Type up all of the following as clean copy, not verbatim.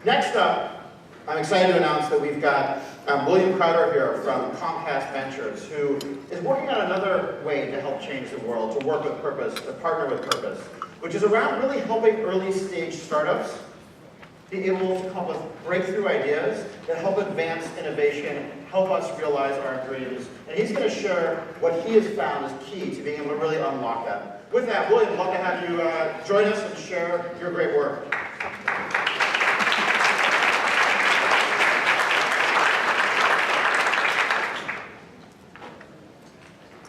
Next up, I'm excited to announce that we've got William Crowder here from Comcast Ventures, who is working on another way to help change the world, to work with purpose, to partner with purpose, which is around really helping early stage startups be able to come up with breakthrough ideas that help advance innovation, help us realize our dreams. And he's going to share what he has found is key to being able to really unlock that. With that, William, I'd love to have you join us and share your great work.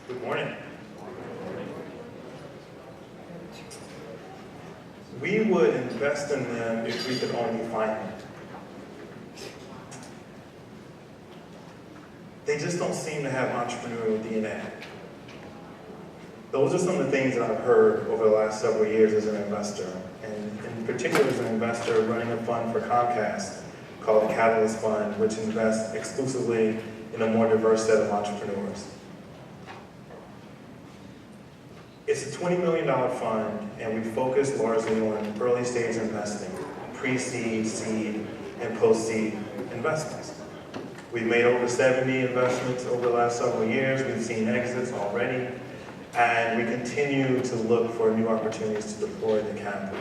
Good morning. We would invest in them if we could only find them. They just don't seem to have entrepreneurial DNA. Those are some of the things that I've heard over the last several years as an investor, and in particular as an investor running a fund for Comcast called the Catalyst Fund, which invests exclusively in a more diverse set of entrepreneurs. It's a $20 million fund, and we focus largely on early stage investing, pre-seed, seed, and post-seed investments. We've made over 70 investments over the last several years. We've seen exits already, and we continue to look for new opportunities to deploy the capital.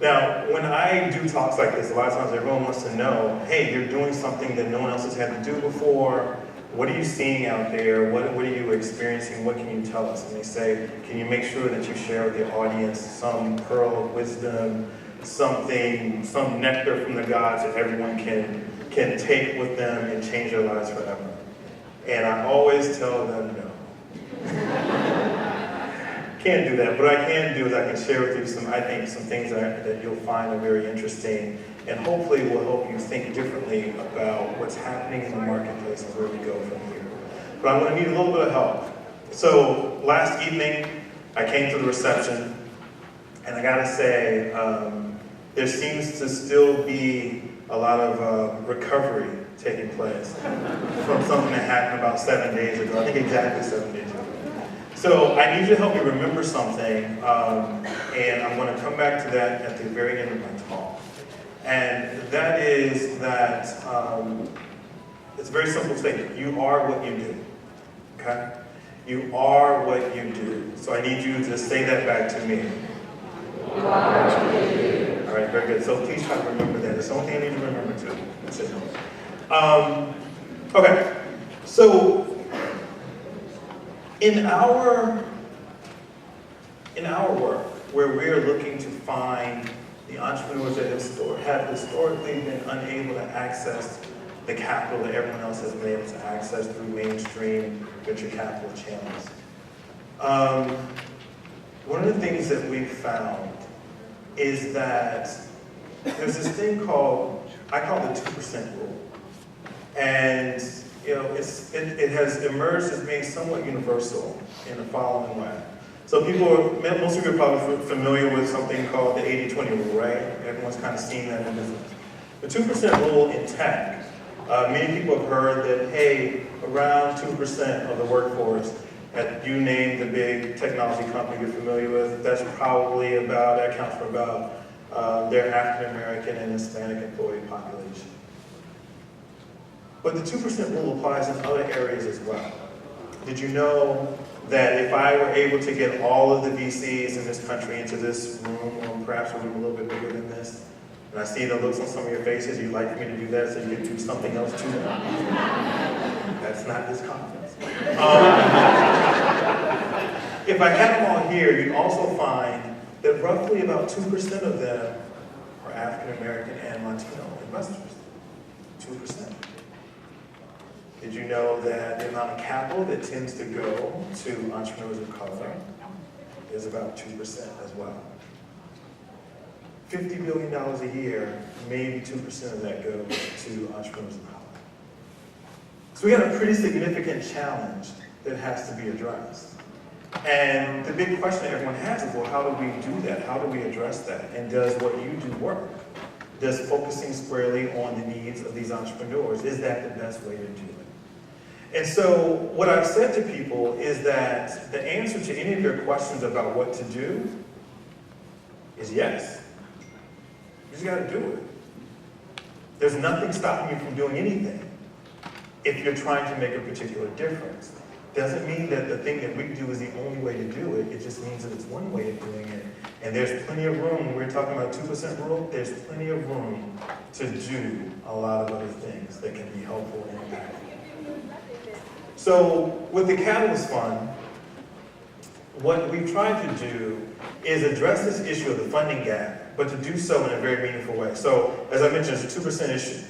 Now, when I do talks like this, a lot of times everyone wants to know, hey, you're doing something that no one else has had to do before. What are you seeing out there? What are you experiencing? What can you tell us? And they say, can you make sure that you share with the audience some pearl of wisdom, something, some nectar from the gods that everyone can take with them and change their lives forever? And I always tell them no. Can't do that. What I can do is I can share with you some things that you'll find are very interesting, and hopefully will help you think differently about what's happening in the marketplace and where we go from here. But I'm going to need a little bit of help. So last evening, I came to the reception, and I got to say, there seems to still be a lot of recovery taking place from something that happened about 7 days ago. I think exactly 7 days ago. So I need you to help me remember something, and I'm going to come back to that at the very end of my talk. And that is that it's a very simple statement. You are what you do, okay? You are what you do. So I need you to say that back to me. You are what you do. All right, very good. So please try to remember that. It's the only thing I need to remember too. That's it. Okay, so in our work, where we're looking to find the entrepreneurs that have historically been unable to access the capital that everyone else has been able to access through mainstream venture capital channels. One of the things that we've found is that there's this thing called, I call it the 2% rule. And you know, it has emerged as being somewhat universal in the following way. So most of you are probably familiar with something called the 80-20 rule, right? Everyone's kind of seen that in business. The 2% rule in tech, many people have heard that, hey, around 2% of the workforce, you name the big technology company you're familiar with, that accounts for about their African American and Hispanic employee population. But the 2% rule applies in other areas as well. Did you know that if I were able to get all of the VCs in this country into this room, or perhaps a room a little bit bigger than this, and I see the looks on some of your faces, you'd like for me to do that so you can do something else too? That's not this conference. If I had them all here, you'd also find that roughly about 2% of them are African American and Latino investors. 2%. Did you know that the amount of capital that tends to go to entrepreneurs of color is about 2% as well? $50 billion a year, maybe 2% of that goes to entrepreneurs of color. So we got a pretty significant challenge that has to be addressed. And the big question that everyone has is, well, how do we do that? How do we address that? And does what you do work? Does focusing squarely on the needs of these entrepreneurs, is that the best way to do it? And so what I've said to people is that the answer to any of your questions about what to do is yes. You just got to do it. There's nothing stopping you from doing anything if you're trying to make a particular difference. Doesn't mean that the thing that we do is the only way to do it. It just means that it's one way of doing it. And there's plenty of room. When we're talking about 2% rule, there's plenty of room to do a lot of other things that can be helpful and impactful. So with the Catalyst Fund, what we've tried to do is address this issue of the funding gap, but to do so in a very meaningful way. So as I mentioned, it's a 2% issue.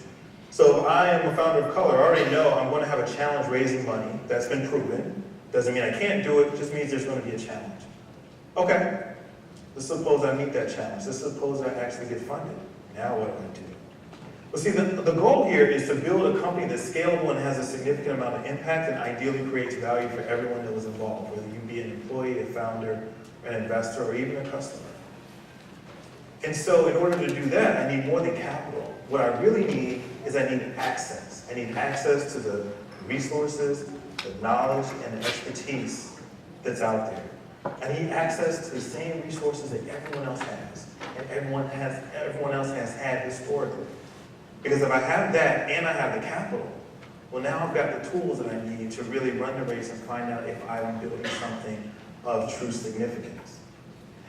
So if I am a founder of color, I already know I'm going to have a challenge raising money. That's been proven. Doesn't mean I can't do it, just means there's going to be a challenge. Okay, let's suppose I meet that challenge. Let's suppose I actually get funded. Now what do I do? Well, see, the goal here is to build a company that's scalable and has a significant amount of impact and ideally creates value for everyone that was involved, whether you be an employee, a founder, an investor, or even a customer. And so in order to do that, I need more than capital. What I really need is I need access. I need access to the resources, the knowledge, and the expertise that's out there. I need access to the same resources that everyone else has, and everyone else has had historically. Because if I have that and I have the capital, well, now I've got the tools that I need to really run the race and find out if I'm building something of true significance.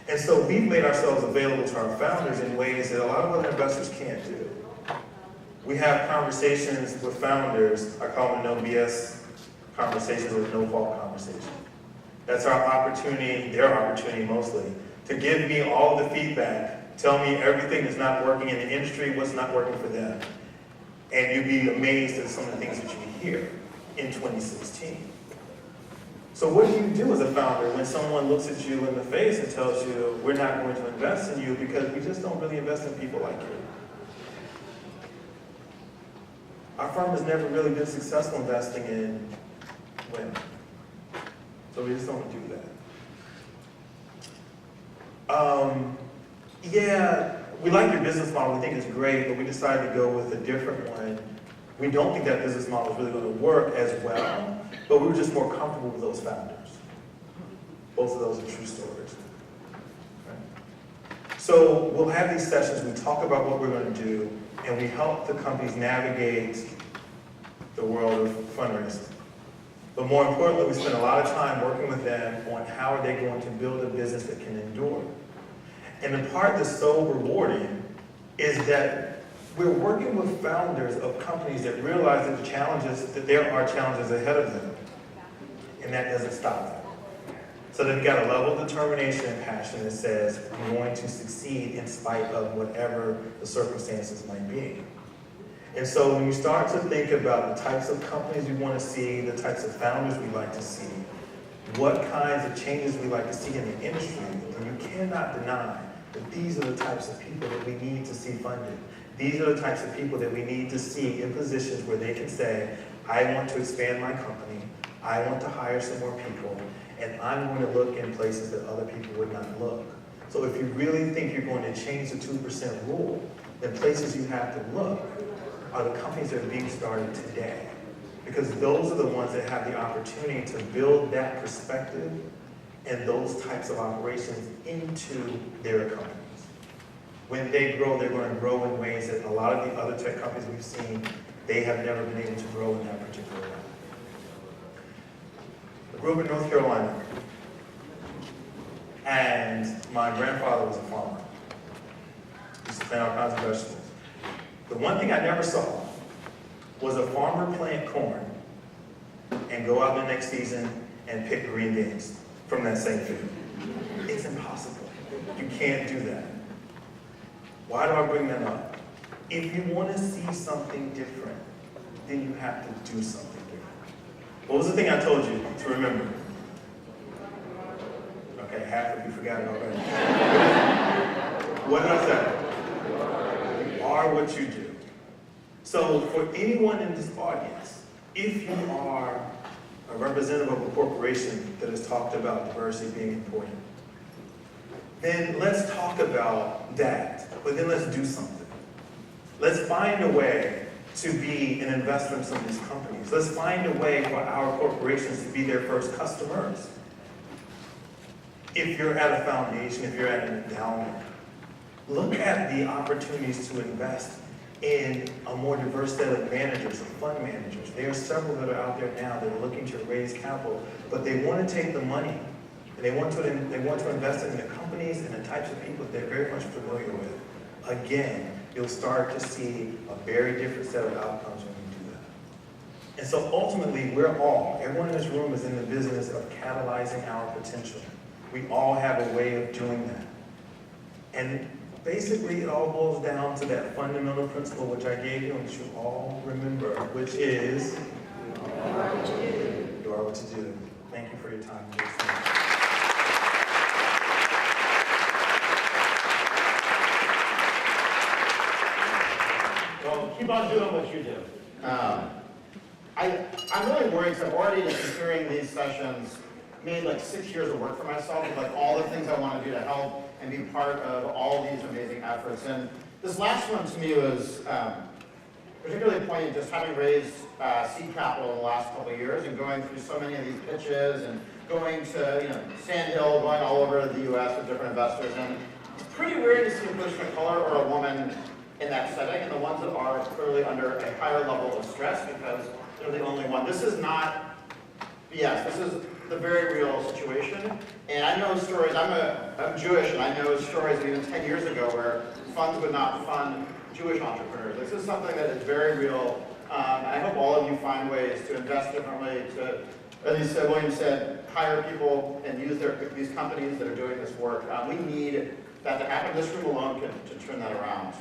And so we've made ourselves available to our founders in ways that a lot of other investors can't do. We have conversations with founders, I call them no BS conversations or no fault conversations. That's our opportunity, their opportunity mostly, to give me all the feedback, tell me everything that's not working in the industry, what's not working for them. And you'd be amazed at some of the things that you hear in 2016. So what do you do as a founder when someone looks at you in the face and tells you, we're not going to invest in you because we just don't really invest in people like you? Our firm has never really been successful investing in women. So we just don't do that. Yeah, we like your business model, we think it's great, but we decided to go with a different one. We don't think that business model is really going to work as well, but we were just more comfortable with those founders. Both of those are true stories. Right? So we'll have these sessions, we talk about what we're going to do, and we help the companies navigate the world of fundraising. But more importantly, we spend a lot of time working with them on how are they going to build a business that can endure. And the part that's so rewarding is that we're working with founders of companies that realize that there are challenges ahead of them. And that doesn't stop them. So they've got a level of determination and passion that says, I'm going to succeed in spite of whatever the circumstances might be. And so when you start to think about the types of companies we want to see, the types of founders we like to see, what kinds of changes we like to see in the industry, then you cannot deny that these are the types of people that we need to see funded. These are the types of people that we need to see in positions where they can say, I want to expand my company, I want to hire some more people, and I'm going to look in places that other people would not look. So if you really think you're going to change the 2% rule, then places you have to look are the companies that are being started today. Because those are the ones that have the opportunity to build that perspective and those types of operations into their companies. When they grow, they're going to grow in ways that a lot of the other tech companies we've seen, they have never been able to grow in that particular way. I grew up in North Carolina, and my grandfather was a farmer. He used to plant all kinds of vegetables. The one thing I never saw was a farmer plant corn and go out the next season and pick green beans from that same field. It's impossible. You can't do that. Why do I bring that up? If you want to see something different, then you have to do something different. What was the thing I told you to remember? Okay, half of you forgot it already. What did I say? You are what you do. So for anyone in this audience, if you are a representative of a corporation that has talked about diversity being important, then let's talk about that, but then let's do something. Let's find a way to be an investor in some of these companies. Let's find a way for our corporations to be their first customers. If you're at a foundation, if you're at an endowment, look at the opportunities to invest in a more diverse set of managers, of fund managers. There are several that are out there now that are looking to raise capital, but they want to take the money and they want to invest it in the companies and the types of people that they're very much familiar with. Again, you'll start to see a very different set of outcomes when you do that. And so ultimately, everyone in this room is in the business of catalyzing our potential. We all have a way of doing that. And basically, it all boils down to that fundamental principle which I gave you and which you all remember, which is, You are what you do. you are what you do. Thank you for your time. Well, keep on doing what you do. I'm really worried because I've already, just hearing these sessions, made like 6 years of work for myself of like all the things I want to do to help and be part of all these amazing efforts. And this last one to me was particularly poignant, just having raised seed capital in the last couple of years and going through so many of these pitches and going to Sand Hill, going all over the U.S. with different investors. And it's pretty weird to see a person of color or a woman in that setting, and the ones that are clearly under a higher level of stress because they're the only one. This is not BS. This is the very real situation. And I know stories, I'm Jewish, and I know stories even 10 years ago where funds would not fund Jewish entrepreneurs. This is something that is very real. I hope all of you find ways to invest differently, to, as William said, hire people and use these companies that are doing this work. We need that to happen. This room alone can turn that around.